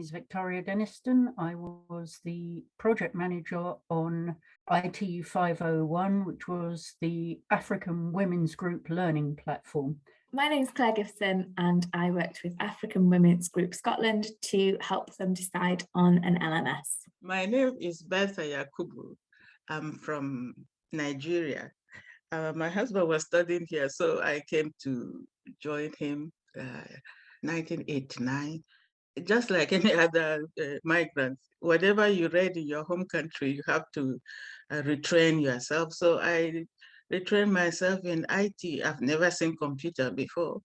is Victoria Denniston. I was the project manager on ITU 501, which was the African Women's Group Learning Platform. My name is Claire Gibson and I worked with African Women's Group Scotland to help them decide on an LMS. My name is Bertha Yakubu. I'm from Nigeria. My husband was studying here, so I came to join him 1989. Just like any other migrant, whatever you read in your home country, you have to retrain yourself. So I retrained myself in IT. I've never seen computer before.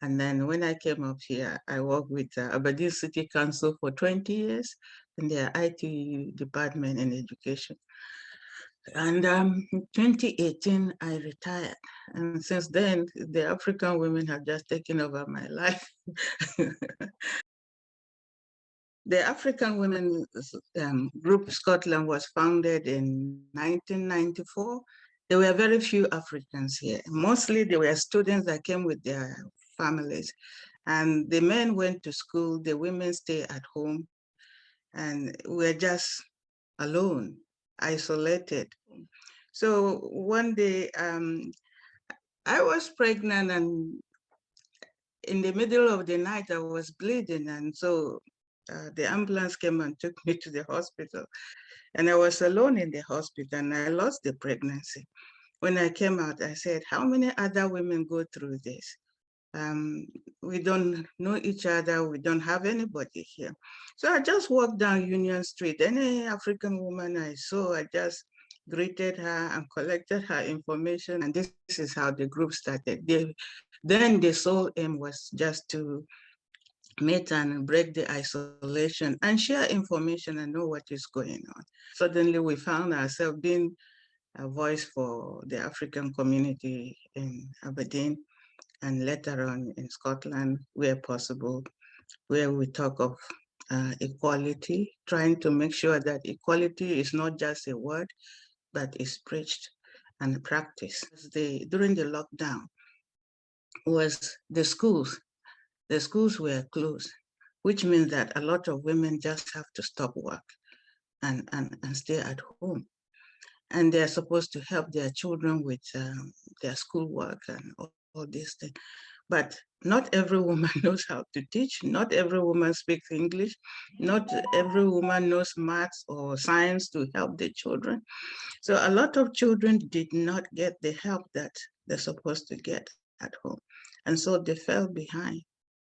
And then when I came up here, I worked with Aberdeen City Council for 20 years in their IT department and education. And in 2018, I retired. And since then, the African women have just taken over my life. The African Women Group Scotland was founded in 1994. There were very few Africans here. Mostly they were students that came with their families. And the men went to school, the women stayed at home, and we're just alone, isolated. So one day, I was pregnant, and in the middle of the night, I was bleeding. And so the ambulance came and took me to the hospital. And I was alone in the hospital, and I lost the pregnancy. When I came out, I said, how many other women go through this? We don't know each other. We don't have anybody here. So I just walked down Union Street. Any African woman I saw, I just greeted her and collected her information. And this is how the group started. Then the sole aim was just to meet and break the isolation and share information and know what is going on. Suddenly we found ourselves being a voice for the African community in Aberdeen, and later on in Scotland, where possible, where we talk of equality, trying to make sure that equality is not just a word, but is preached and practiced. During the lockdown, was the schools were closed, which means that a lot of women just have to stop work and stay at home. And they're supposed to help their children with their schoolwork and all these things. But not every woman knows how to teach. Not every woman speaks English. Not every woman knows maths or science to help the children. So a lot of children did not get the help that they're supposed to get at home. And so they fell behind,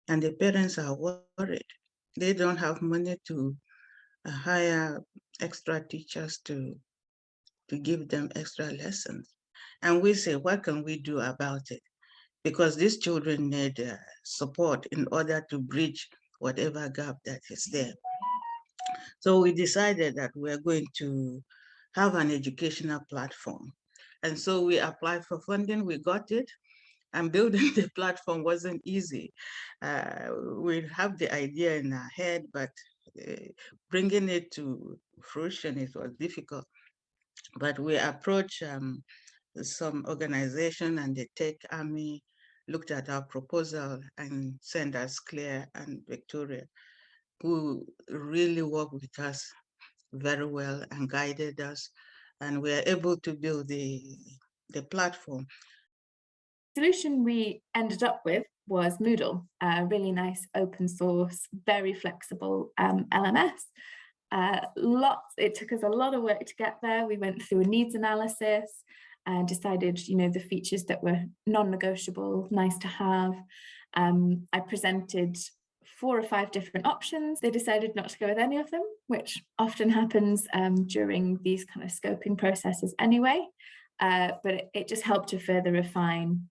and the parents are worried. They don't have money to hire extra teachers to give them extra lessons. And we say, what can we do about it? Because these children need support in order to bridge whatever gap that is there. So we decided that we're going to have an educational platform. And so we applied for funding, we got it, and building the platform wasn't easy. We have the idea in our head, but bringing it to fruition, it was difficult. But we approached some organization, and the Tech Army looked at our proposal and sent us Claire and Victoria, who really worked with us very well and guided us. And we are able to build the platform. The solution we ended up with was Moodle, a really nice open source, very flexible LMS. It took us a lot of work to get there. We went through a needs analysis and decided, the features that were non-negotiable, nice to have. I presented 4 or 5 different options. They decided not to go with any of them, which often happens during these kind of scoping processes anyway. But it just helped to further refine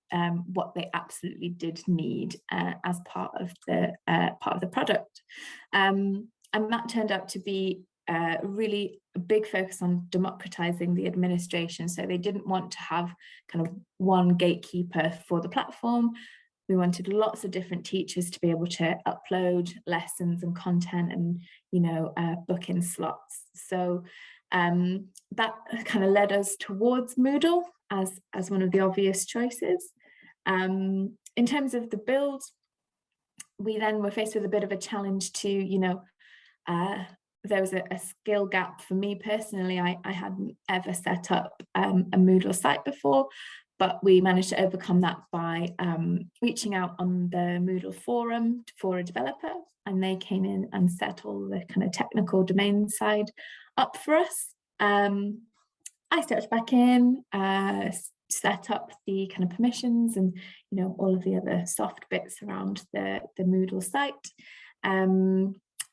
what they absolutely did need as part of the product. And that turned out to be really a big focus on democratizing the administration. So they didn't want to have kind of one gatekeeper for the platform. We wanted lots of different teachers to be able to upload lessons and content and, book in slots. So that kind of led us towards Moodle as one of the obvious choices. In terms of the build, we then were faced with a bit of a challenge to, there was a skill gap for me personally. I hadn't ever set up a Moodle site before, but we managed to overcome that by reaching out on the Moodle forum for a developer, and they came in and set all the kind of technical domain side up for us. I stepped back in, set up the kind of permissions and all of the other soft bits around the Moodle site,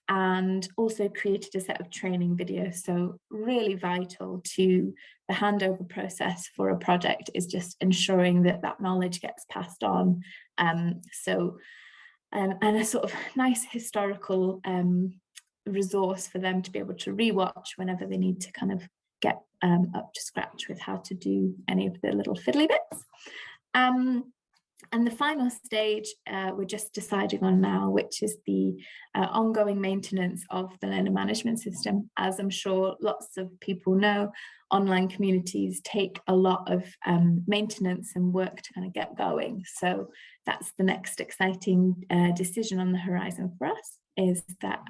and also created a set of training videos. So really vital to the handover process for a project is just ensuring that that knowledge gets passed on. And a sort of nice historical resource for them to be able to rewatch whenever they need to kind of get up to scratch with how to do any of the little fiddly bits. And the final stage we're just deciding on now, which is the ongoing maintenance of the learner management system. As I'm sure lots of people know, online communities take a lot of maintenance and work to kind of get going. So that's the next exciting decision on the horizon for us, is that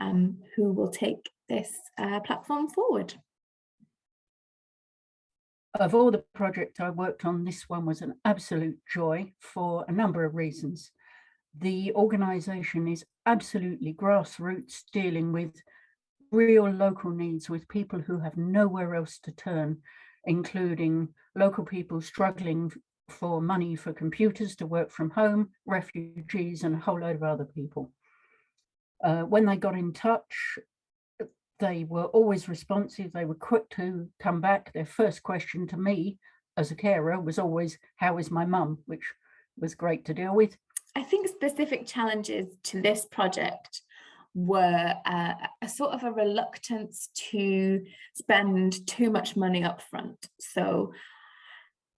who will take this platform forward. Of all the projects I worked on, this one was an absolute joy for a number of reasons. The organisation is absolutely grassroots, dealing with real local needs with people who have nowhere else to turn, including local people struggling for money for computers to work from home, refugees, and a whole load of other people. When they got in touch, they were always responsive. They were quick to come back. Their first question to me as a carer was always, how is my mum? Which was great to deal with. I think specific challenges to this project were a sort of a reluctance to spend too much money up front. So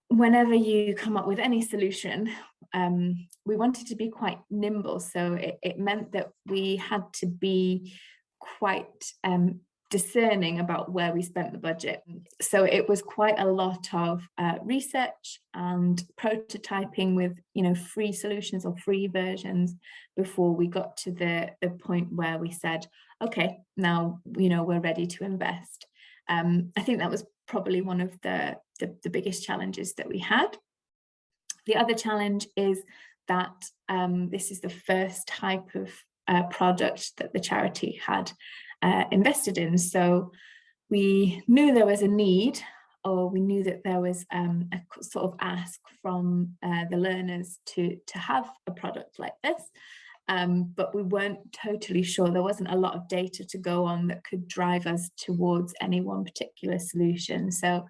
whenever you come up with any solution, we wanted to be quite nimble. So it meant that we had to be quite discerning about where we spent the budget. So it was quite a lot of research and prototyping with free solutions or free versions before we got to the point where we said, okay, now we're ready to invest. I think that was probably one of the biggest challenges that we had. The other challenge is that this is the first type of product that the charity had invested in. So we knew there was a need, or we knew that there was a sort of ask from the learners to have a product like this, but we weren't totally sure. There wasn't a lot of data to go on that could drive us towards any one particular solution. So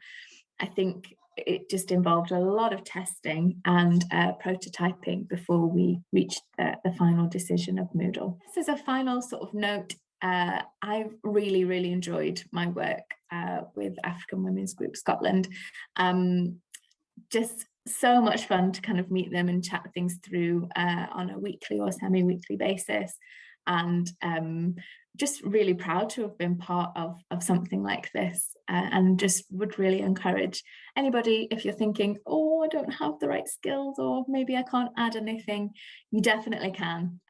I think it just involved a lot of testing and prototyping before we reached the final decision of Moodle. This is a final sort of note. I've really enjoyed my work with African Women's Group Scotland. Just so much fun to kind of meet them and chat things through on a weekly or semi-weekly basis, and just really proud to have been part of something like this, and just would really encourage anybody, if you're thinking, oh, I don't have the right skills, or maybe I can't add anything, you definitely can.